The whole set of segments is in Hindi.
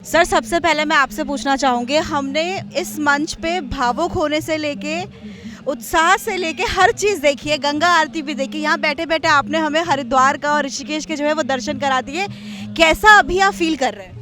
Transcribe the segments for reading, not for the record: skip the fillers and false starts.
सर सबसे पहले मैं आपसे पूछना चाहूँगी, हमने इस मंच पे भावुक होने से लेके उत्साह से लेके हर चीज़ देखी है, गंगा आरती भी देखी। यहाँ बैठे बैठे आपने हमें हरिद्वार का और ऋषिकेश के जो है वो दर्शन करा दिए। कैसा अभी आप फील कर रहे हैं?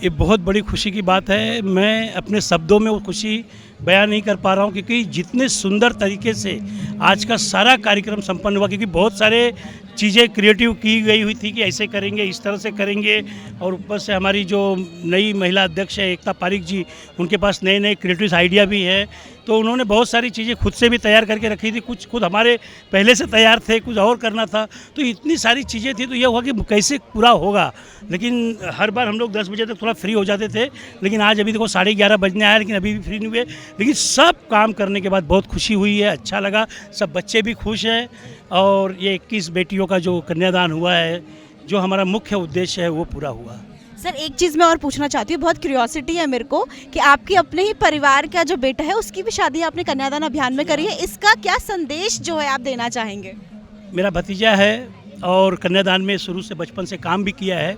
ये बहुत बड़ी खुशी की बात है। मैं अपने शब्दों में वो खुशी बयान नहीं कर पा रहा हूँ, क्योंकि जितने सुंदर तरीके से आज का सारा कार्यक्रम संपन्न हुआ, क्योंकि बहुत सारे चीज़ें क्रिएटिव की गई हुई थी कि ऐसे करेंगे, इस तरह से करेंगे। और ऊपर से हमारी जो नई महिला अध्यक्ष है एकता पारिक जी, उनके पास नए नए क्रिएटिव आइडिया भी है। तो उन्होंने बहुत सारी चीज़ें खुद से भी तैयार करके रखी थी, कुछ खुद हमारे पहले से तैयार थे, कुछ और करना था। तो इतनी सारी चीज़ें थी, तो ये हुआ कि कैसे पूरा होगा। लेकिन हर बार हम लोग 10 बजे तक थोड़ा फ्री हो जाते थे, लेकिन आज अभी देखो 11:30 बजने आया, लेकिन अभी भी फ्री नहीं हुए। लेकिन सब काम करने के बाद बहुत खुशी हुई है, अच्छा लगा, सब बच्चे भी खुश हैं। और ये 21 बेटियों का जो कन्यादान हुआ है, जो हमारा मुख्य उद्देश्य है, वो पूरा हुआ। सर एक चीज़ मैं और पूछना चाहती हूँ, बहुत क्यूरियोसिटी है मेरे को कि आपकी अपने ही परिवार का जो बेटा है उसकी भी शादी आपने कन्यादान अभियान में करी है, इसका क्या संदेश जो है आप देना चाहेंगे? मेरा भतीजा है और कन्यादान में शुरू से बचपन से काम भी किया है।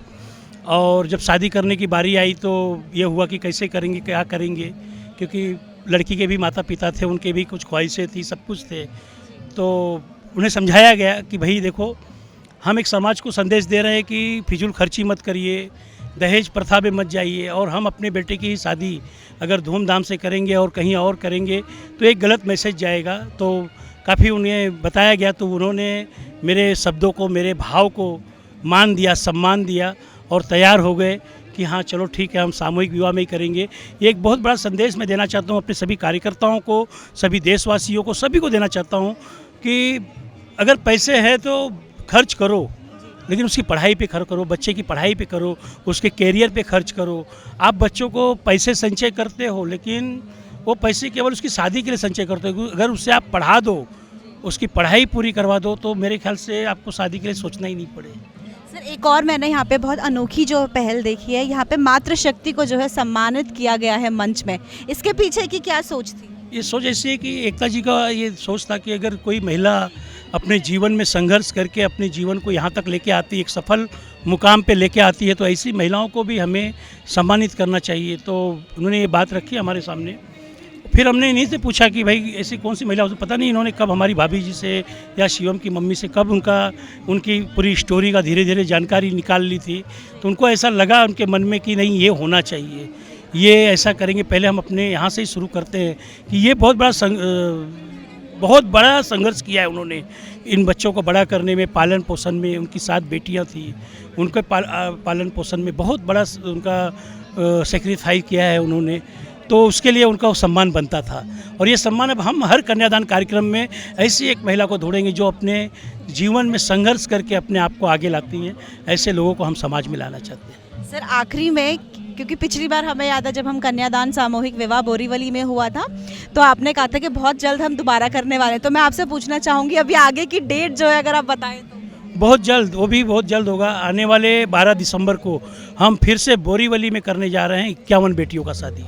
और जब शादी करने की बारी आई तो ये हुआ कि कैसे करेंगे, क्या करेंगे, क्योंकि लड़की के भी माता पिता थे, उनके भी कुछ ख्वाहिशें थी, सब कुछ थे। तो उन्हें समझाया गया कि भाई देखो, हम एक समाज को संदेश दे रहे हैं कि फिजूल खर्ची मत करिए, दहेज प्रथा में मत जाइए, और हम अपने बेटे की शादी अगर धूमधाम से करेंगे और कहीं और करेंगे तो एक गलत मैसेज जाएगा। तो काफ़ी उन्हें बताया गया, तो उन्होंने मेरे शब्दों को, मेरे भाव को मान दिया, सम्मान दिया और तैयार हो गए कि हाँ चलो ठीक है, हम सामूहिक विवाह में ही करेंगे। ये एक बहुत बड़ा संदेश मैं देना चाहता हूँ अपने सभी कार्यकर्ताओं को, सभी देशवासियों को, सभी को देना चाहता हूँ कि अगर पैसे हैं तो खर्च करो, लेकिन उसकी पढ़ाई पे खर्च करो, बच्चे की पढ़ाई पे करो, उसके कैरियर पे खर्च करो। आप बच्चों को पैसे संचय करते हो, लेकिन वो पैसे केवल उसकी शादी के लिए संचय करते हो। अगर उससे आप पढ़ा दो, उसकी पढ़ाई पूरी करवा दो, तो मेरे ख्याल से आपको शादी के लिए सोचना ही नहीं पड़े। सर एक और मैंने यहाँ पे बहुत अनोखी जो पहल देखी है, यहाँ पे मातृशक्ति को जो है सम्मानित किया गया है मंच में, इसके पीछे की क्या सोच थी? ये सोच ऐसी है कि एकता जी का ये सोच था कि अगर कोई महिला अपने जीवन में संघर्ष करके अपने जीवन को यहाँ तक लेके आती है, एक सफल मुकाम पे लेके आती है, तो ऐसी महिलाओं को भी हमें सम्मानित करना चाहिए। तो उन्होंने ये बात रखी हमारे सामने। फिर हमने इन्हीं से पूछा कि भाई ऐसी कौन सी महिला हो, पता नहीं इन्होंने कब हमारी भाभी जी से या शिवम की मम्मी से कब उनकी पूरी स्टोरी का धीरे धीरे जानकारी निकाल ली थी। तो उनको ऐसा लगा उनके मन में कि नहीं, ये होना चाहिए, ये ऐसा करेंगे, पहले हम अपने यहाँ से ही शुरू करते हैं। कि ये बहुत बड़ा संघर्ष किया है उन्होंने इन बच्चों को बड़ा करने में, पालन पोषण में। उनकी 7 बेटियां थी, उनके पालन पोषण में बहुत बड़ा उनका सेक्रीफाइस किया है उन्होंने। तो उसके लिए उनका सम्मान बनता था, और ये सम्मान अब हम हर कन्यादान कार्यक्रम में ऐसी एक महिला को ढूंढेंगे जो अपने जीवन में संघर्ष करके अपने आप को आगे लाती हैं। ऐसे लोगों को हम समाज में लाना चाहते हैं। सर आखिरी में, क्योंकि पिछली बार हमें याद है जब हम कन्यादान सामूहिक विवाह बोरीवली में हुआ था, तो आपने कहा था कि बहुत जल्द हम दोबारा करने वाले हैं। तो मैं आपसे पूछना चाहूँगी अभी आगे की डेट जो है अगर आप बताएं तो। बहुत जल्द, वो भी बहुत जल्द होगा। आने वाले 12 दिसंबर को हम फिर से बोरीवली में करने जा रहे हैं 51 बेटियों का शादी।